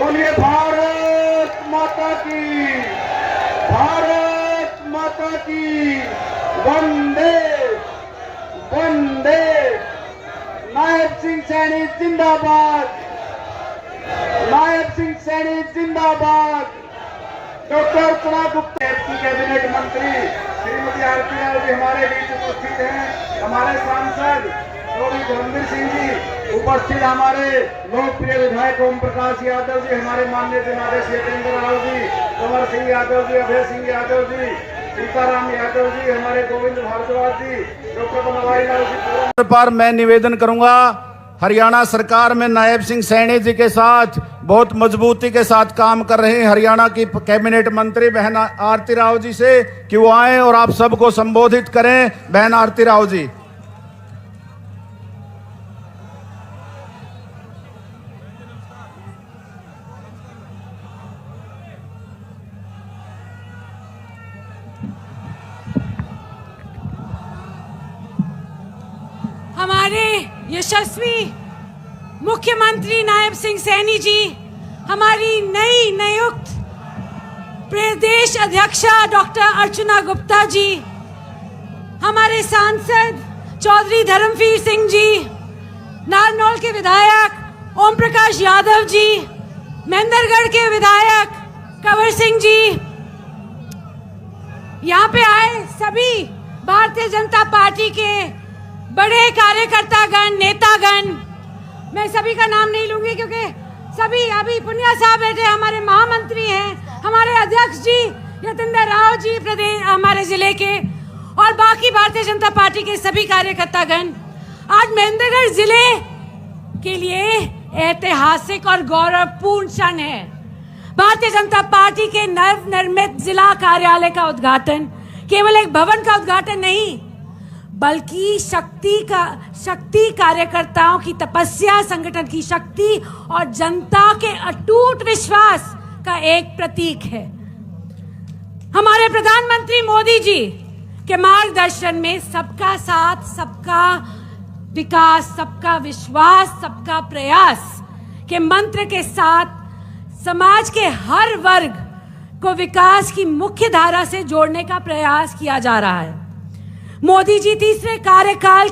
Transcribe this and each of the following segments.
बोलिए भारत माता की, भारत माता की। वंदे वंदे। नायब सिंह सैनी जिंदाबाद, नायब सिंह सैनी जिंदाबाद। डॉक्टर अर्चना गुप्ता की कैबिनेट मंत्री श्रीमती आरती राव जी हमारे बीच उपस्थित हैं। हमारे सांसद श्री धर्मवीर सिंह जी उपस्थित, हमारे लोकप्रिय विधायक ओम प्रकाश यादव जी, हमारे माननीय जनाब सत्येंद्र राव जी, कंवर सिंह यादव जी, अभय सिंह यादव जी, सीताराम यादव जी, हमारे गोविंद भारद्वाज जी, डॉक्टर बनवारी लाल जी। पर मैं निवेदन करूंगा, हरियाणा सरकार में नायब सिंह सैनी जी के साथ बहुत मजबूती के साथ काम कर रहे हैं हरियाणा की कैबिनेट मंत्री बहन आरती राव जी से कि वो आए और आप सबको संबोधित करें। बहन आरती राव जी। हमारे यशस्वी मुख्यमंत्री नायब सिंह सैनी जी, हमारी नई नियुक्त प्रदेश अध्यक्षा डॉक्टर अर्चना गुप्ता जी, हमारे सांसद चौधरी धर्मवीर सिंह जी, नारनौल के विधायक ओम प्रकाश यादव जी, महेंद्रगढ़ के विधायक कंवर सिंह जी, यहाँ पे आए सभी भारतीय जनता पार्टी के बड़े कार्यकर्तागण, नेतागण, मैं सभी का नाम नहीं लूंगी क्योंकि सभी अभी पुनिया साहब बैठे, हमारे महामंत्री हैं, हमारे अध्यक्ष जी यतेंद्र राव जी प्रदेश हमारे जिले के, और बाकी भारतीय जनता पार्टी के सभी कार्यकर्तागण। आज महेंद्रगढ़ जिले के लिए ऐतिहासिक और गौरवपूर्ण क्षण है। भारतीय जनता पार्टी के नव निर्मित जिला कार्यालय का उद्घाटन केवल एक भवन का उद्घाटन नहीं, बल्कि शक्ति कार्यकर्ताओं की तपस्या, संगठन की शक्ति और जनता के अटूट विश्वास का एक प्रतीक है। हमारे प्रधानमंत्री मोदी जी के मार्गदर्शन में सबका साथ, सबका विकास, सबका विश्वास, सबका प्रयास के मंत्र के साथ समाज के हर वर्ग को विकास की मुख्य धारा से जोड़ने का प्रयास किया जा रहा है। मोदी जी तीसरे कार्यकाल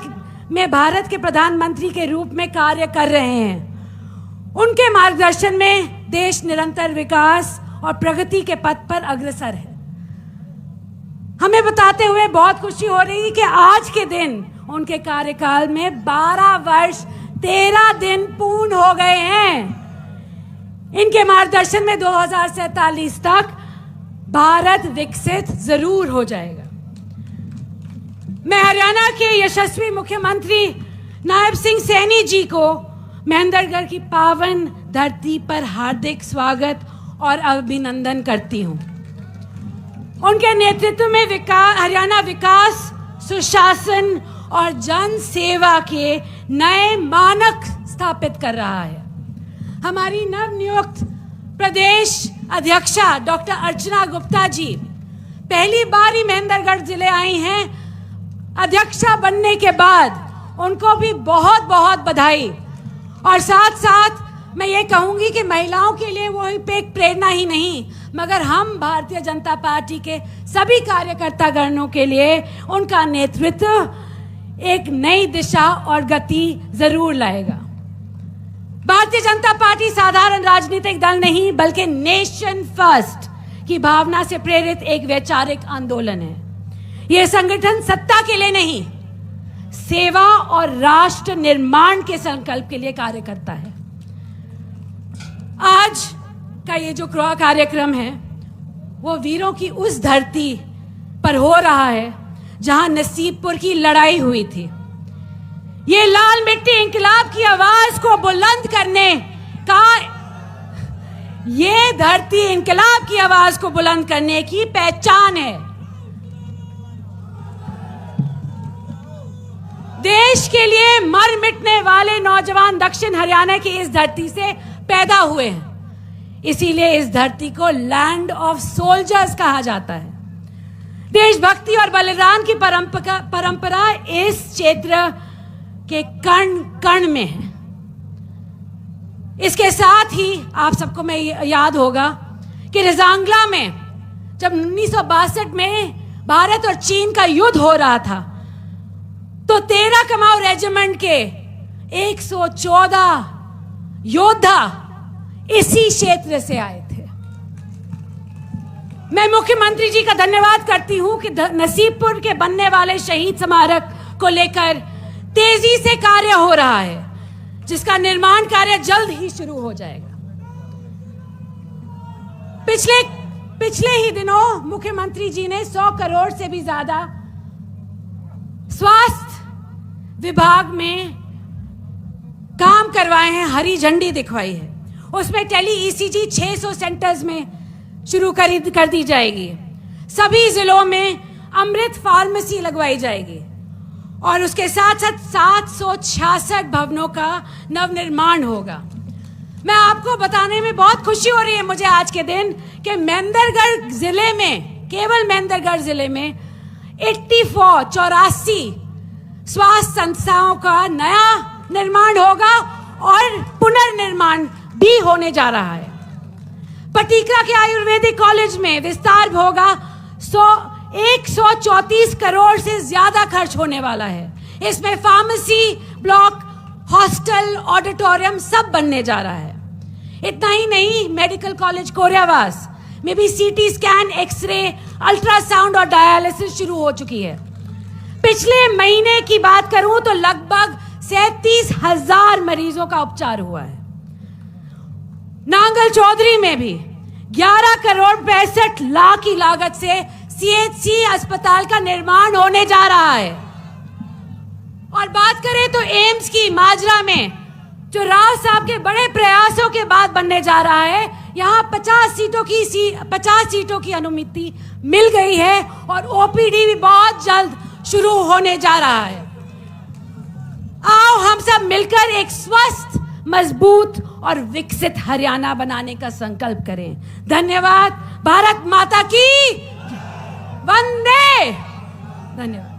में भारत के प्रधानमंत्री के रूप में कार्य कर रहे हैं। उनके मार्गदर्शन में देश निरंतर विकास और प्रगति के पथ पर अग्रसर है। हमें बताते हुए बहुत खुशी हो रही है कि आज के दिन उनके कार्यकाल में 12 वर्ष 13 दिन पूर्ण हो गए हैं। इनके मार्गदर्शन में 2047 तक भारत विकसित जरूर हो जाएगा। मैं हरियाणा के यशस्वी मुख्यमंत्री नायब सिंह सैनी जी को महेंद्रगढ़ की पावन धरती पर हार्दिक स्वागत और अभिनंदन करती हूं। उनके नेतृत्व में हरियाणा विकास, सुशासन और जन सेवा के नए मानक स्थापित कर रहा है। हमारी नवनियुक्त प्रदेश अध्यक्षा डॉक्टर अर्चना गुप्ता जी पहली बार ही महेंद्रगढ़ जिले आई हैं। अध्यक्षा बनने के बाद उनको भी बहुत बहुत बधाई। और साथ साथ मैं ये कहूंगी कि महिलाओं के लिए वो एक प्रेरणा ही नहीं, मगर हम भारतीय जनता पार्टी के सभी कार्यकर्तागणों के लिए उनका नेतृत्व एक नई दिशा और गति जरूर लाएगा। भारतीय जनता पार्टी साधारण राजनीतिक दल नहीं, बल्कि नेशन फर्स्ट की भावना से प्रेरित एक वैचारिक आंदोलन है। यह संगठन सत्ता के लिए नहीं, सेवा और राष्ट्र निर्माण के संकल्प के लिए कार्य करता है। आज का ये जो कार्यक्रम है वो वीरों की उस धरती पर हो रहा है जहां नसीबपुर की लड़ाई हुई थी। ये लाल मिट्टी इंकलाब की आवाज को बुलंद करने का, ये धरती इंकलाब की आवाज को बुलंद करने की पहचान है। देश के लिए मर मिटने वाले नौजवान दक्षिण हरियाणा की इस धरती से पैदा हुए हैं, इसीलिए इस धरती को लैंड ऑफ सोल्जर्स कहा जाता है। देशभक्ति और बलिदान की परंपरा इस क्षेत्र के कण कण में है। इसके साथ ही आप सबको मैं याद होगा कि रजांगला में जब 1962 में भारत और चीन का युद्ध हो रहा था तो 13 कमाऊ रेजिमेंट के 114 योद्धा इसी क्षेत्र से आए थे। मैं मुख्यमंत्री जी का धन्यवाद करती हूं कि नसीबपुर के बनने वाले शहीद स्मारक को लेकर तेजी से कार्य हो रहा है, जिसका निर्माण कार्य जल्द ही शुरू हो जाएगा। पिछले ही दिनों मुख्यमंत्री जी ने 100 करोड़ से भी ज्यादा स्वास्थ्य विभाग में काम करवाए हैं, हरी झंडी दिखवाई है। उसमें टेली ईसीजी 600 सेंटर्स में शुरू कर दी जाएगी। सभी जिलों में अमृत फार्मेसी लगवाई जाएगी और उसके साथ साथ 766 भवनों का नवनिर्माण होगा। मैं आपको बताने में बहुत खुशी हो रही है मुझे आज के दिन कि महेंद्रगढ़ जिले में, केवल महेंद्रगढ़ जिले में 84 स्वास्थ्य संस्थाओं का नया निर्माण होगा और पुनर्निर्माण भी होने जा रहा है। पटिकरा के आयुर्वेदिक कॉलेज में विस्तार होगा। 134 करोड़ से ज्यादा खर्च होने वाला है। इसमें फार्मेसी ब्लॉक, हॉस्टल, ऑडिटोरियम सब बनने जा रहा है। इतना ही नहीं, मेडिकल कॉलेज कोरियावास में भी सीटी स्कैन, एक्सरे, अल्ट्रासाउंड और डायलिसिस शुरू हो चुकी है। पिछले महीने की बात करूं तो लगभग 37,000 मरीजों का उपचार हुआ है। नांगल चौधरी में भी 11 करोड़ 65 लाख की लागत से सीएचसी अस्पताल का निर्माण होने जा रहा है। और बात करें तो एम्स की माजरा में, जो राव साहब के बड़े प्रयासों के बाद बनने जा रहा है, यहाँ 50 सीटों की अनुमति मिल गई है और ओपीडी भी बहुत जल्द शुरू होने जा रहा है। आओ हम सब मिलकर एक स्वस्थ, मजबूत और विकसित हरियाणा बनाने का संकल्प करें। धन्यवाद। भारत माता की वंदे। धन्यवाद।